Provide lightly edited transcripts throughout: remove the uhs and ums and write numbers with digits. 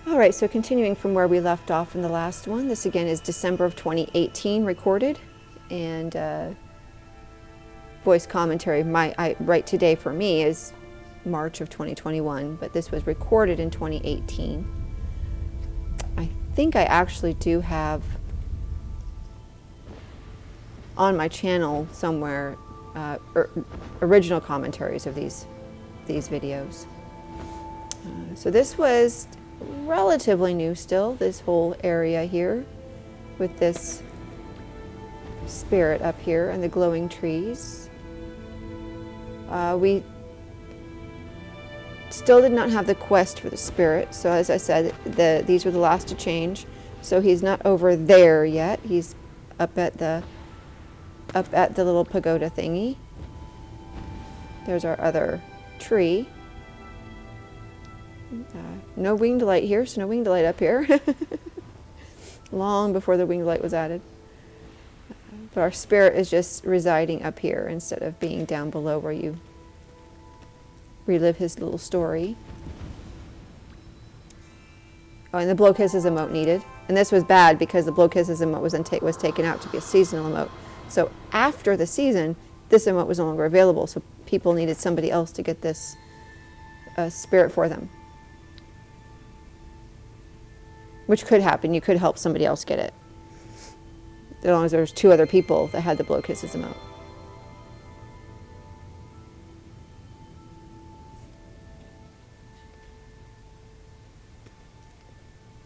All right, so continuing from where we left off in the last one, this again is December of 2018 recorded, and voice commentary. Right today for me is March of 2021, but this was recorded in 2018. I think I actually do have on my channel somewhere original commentaries of these videos. So this was relatively new still, this whole area here with this spirit up here and the glowing trees. We still did not have the quest for the spirit, so as I said, these were the last to change. So he's not over there yet. He's up at the little pagoda thingy. There's our other tree. No winged light here, so no winged light up here. Long before the winged light was added. But our spirit is just residing up here instead of being down below where you relive his little story. Oh, and the blow kisses emote needed. And this was bad because the blow kisses emote was taken out to be a seasonal emote. So after the season, this emote was no longer available, so people needed somebody else to get this spirit for them. Which could happen. You could help somebody else get it. As long as there's two other people that had the blow kisses emote.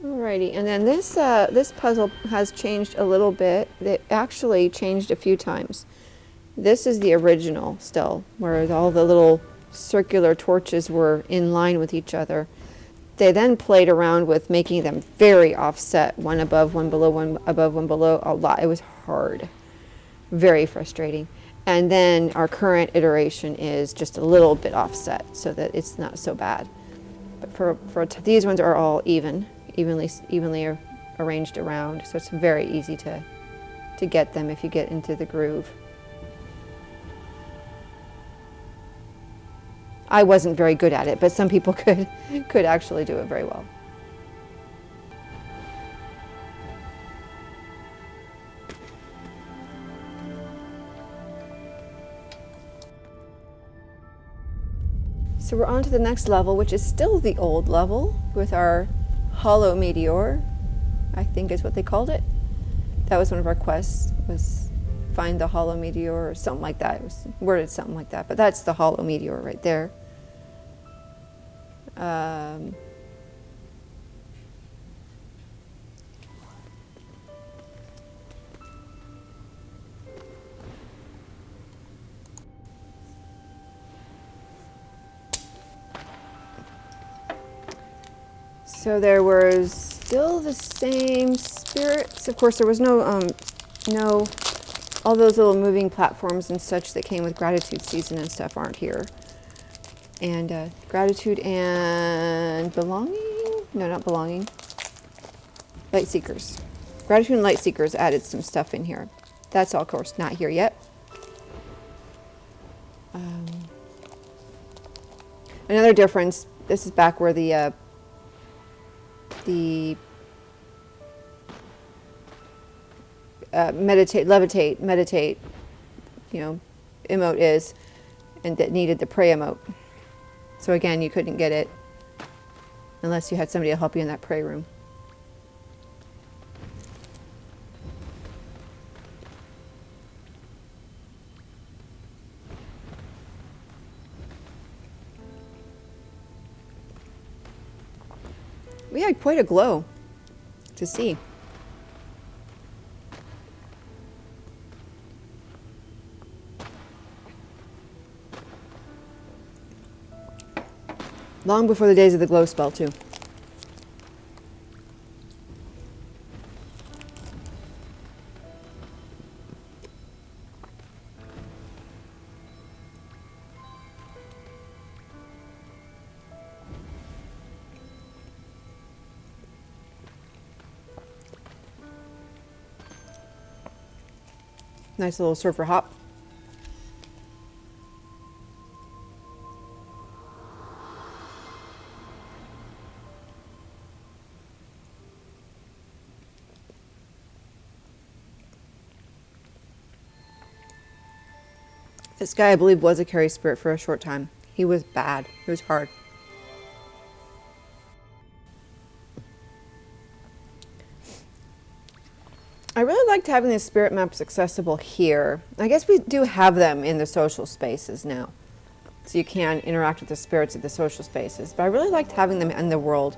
Alrighty, and then this puzzle has changed a little bit. It actually changed a few times. This is the original still, where all the little circular torches were in line with each other. They then played around with making them very offset, one above, one below, one above, one below, a lot. It was hard, very frustrating. And then our current iteration is just a little bit offset so that it's not so bad. But these ones are all evenly arranged around, so it's very easy to get them if you get into the groove. I wasn't very good at it, but some people could actually do it very well. So we're on to the next level, which is still the old level with our hollow meteor, I think is what they called it. That was one of our quests, was find the hollow meteor or something like that. It was worded something like that, but that's the hollow meteor right there. So there was still the same spirits. Of course, there was no all those little moving platforms and such that came with gratitude season and stuff aren't here. And gratitude and belonging? No, not belonging. Light seekers. Gratitude and light seekers added some stuff in here. That's all, of course, not here yet. Another difference. This is back where the levitate, emote is, and that needed the pray emote. So again, you couldn't get it unless you had somebody to help you in that pray room. We had quite a glow to see. Long before the days of the glow spell, too. Nice little surfer hop. This guy, I believe, was a carry spirit for a short time. He was bad. He was hard. I really liked having the spirit maps accessible here. I guess we do have them in the social spaces now. So you can interact with the spirits of the social spaces. But I really liked having them in the world.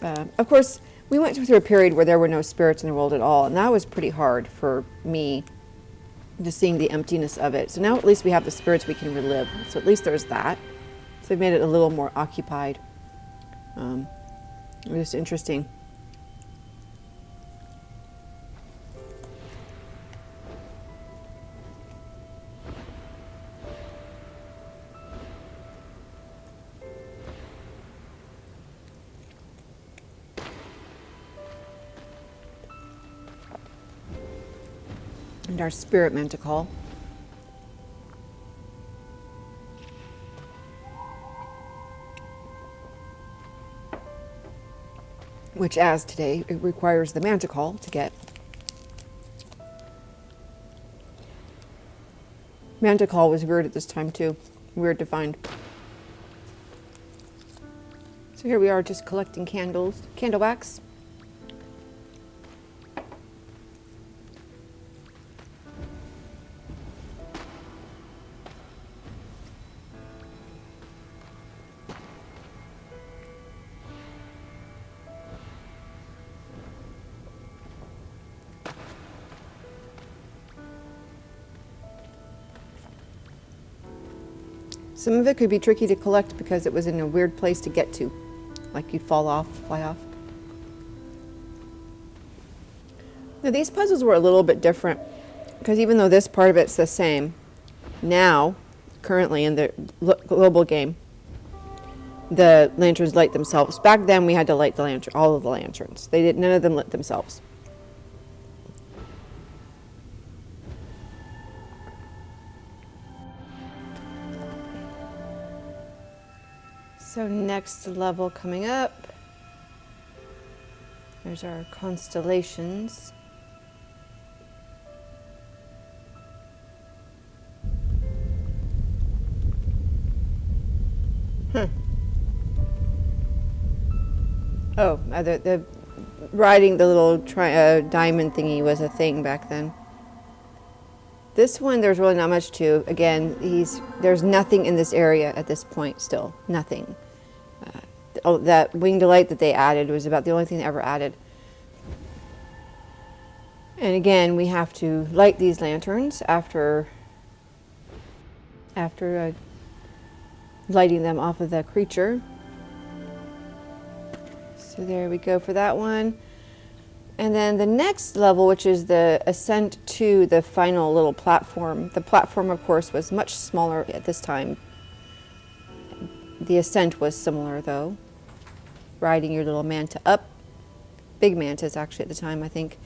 Of course, we went through a period where there were no spirits in the world at all. And that was pretty hard for me, just seeing the emptiness of it. So now at least we have the spirits we can relive. So at least there's that. So they've made it a little more occupied. It was interesting. And our spirit manticore. Which, as today, it requires the manticore to get. Manticore was weird at this time too. Weird to find. So here we are just collecting candles, candle wax. Some of it could be tricky to collect because it was in a weird place to get to. Like you'd fall off, fly off. Now these puzzles were a little bit different because even though this part of it's the same, now, currently in the global game, the lanterns light themselves. Back then we had to light the lantern, all of the lanterns. None of them lit themselves. So next level coming up, there's our constellations. Oh, the riding the little diamond thingy was a thing back then. This one, there's really not much to. Again, there's nothing in this area at this point still. Nothing. That winged light that they added was about the only thing they ever added. And again, we have to light these lanterns after lighting them off of the creature. So there we go for that one. And then the next level, which is the ascent to the final little platform. The platform, of course, was much smaller at this time. The ascent was similar, though. Riding your little manta up. Big mantas, actually, at the time, I think.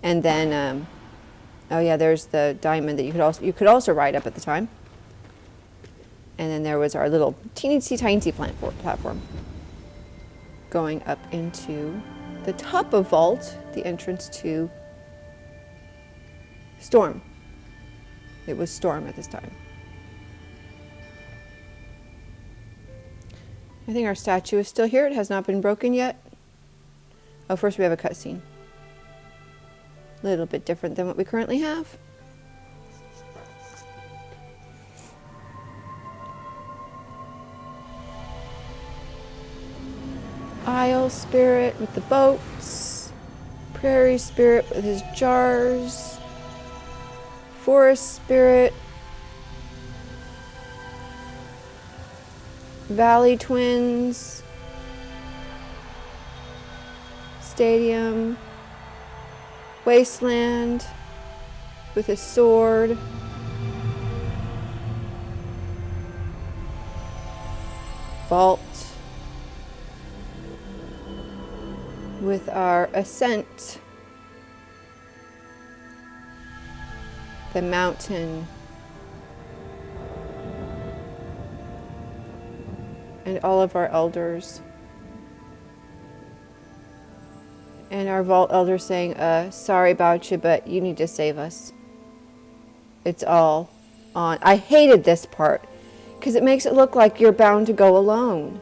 And then, oh yeah, there's the diamond that you could also ride up at the time. And then there was our little teeny tiny platform. Going up into the top of vault, the entrance to Storm. It was Storm at this time. I think our statue is still here. It has not been broken yet. Oh, first we have a cutscene. A little bit different than what we currently have. Isle spirit with the boats, prairie spirit with his jars, forest spirit, valley twins, stadium, wasteland with his sword, vault with our ascent, the mountain, and all of our elders, and our vault elder saying, sorry about you, but you need to save us. It's all on. I hated this part because it makes it look like you're bound to go alone.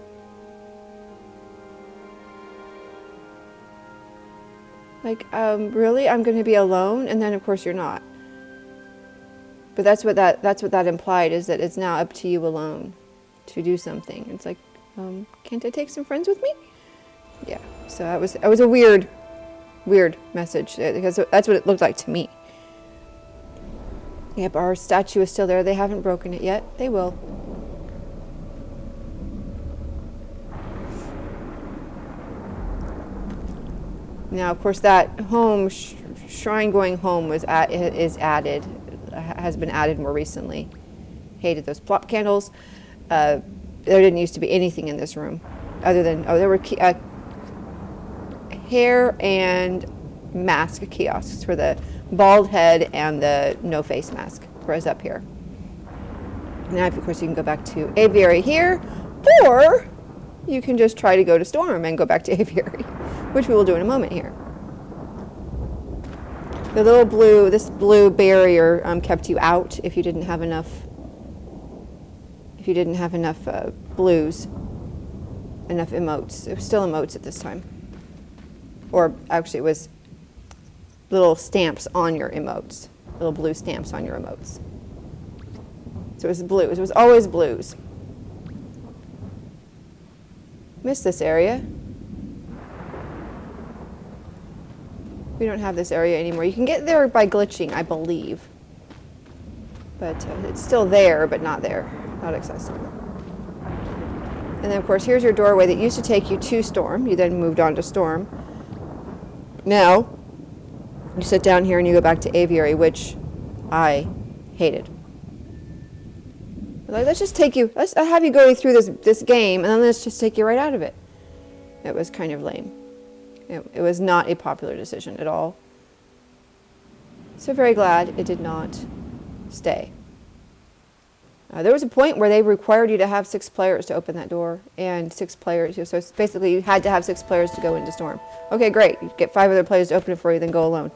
Like, really? I'm going to be alone? And then, of course, you're not. But that's what that implied, is that it's now up to you alone to do something. It's like, can't I take some friends with me? Yeah. So that was a weird message, because that's what it looked like to me. Yep, our statue is still there. They haven't broken it yet. They will. Now, of course, that home shrine going home has been added more recently. Hated those plop candles. There didn't used to be anything in this room other than there were hair and mask kiosks for the bald head and the no face mask. Whereas up here. Now, of course, you can go back to Aviary here, or you can just try to go to Storm and go back to Aviary, which we will do in a moment here. The little this blue barrier kept you out if you didn't have enough. If you didn't have enough blues, enough emotes. It was still emotes at this time, or actually, it was little stamps on your emotes, little blue stamps on your emotes. So it was blues. It was always blues. Miss this area. We don't have this area anymore. You can get there by glitching, I believe. But it's still there, but not there. Not accessible. And then, of course, here's your doorway that used to take you to Storm. You then moved on to Storm. Now, you sit down here and you go back to Aviary, which I hated. Like, let's have you go through this game, and then let's just take you right out of it. It was kind of lame. It was not a popular decision at all. So very glad it did not stay. There was a point where they required you to have 6 players to open that door, and 6 players. So it's basically you had to have 6 players to go into Storm. Okay, great. You get 5 other players to open it for you, then go alone.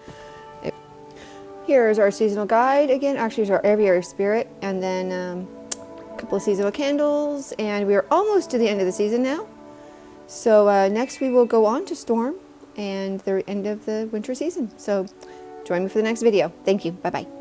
Here's our seasonal guide again. Actually, here's our Aviary spirit, and then a couple of seasonal candles, and we are almost to the end of the season now. So next we will go on to Storm and the end of the winter season. So join me for the next video. Thank you. Bye-bye.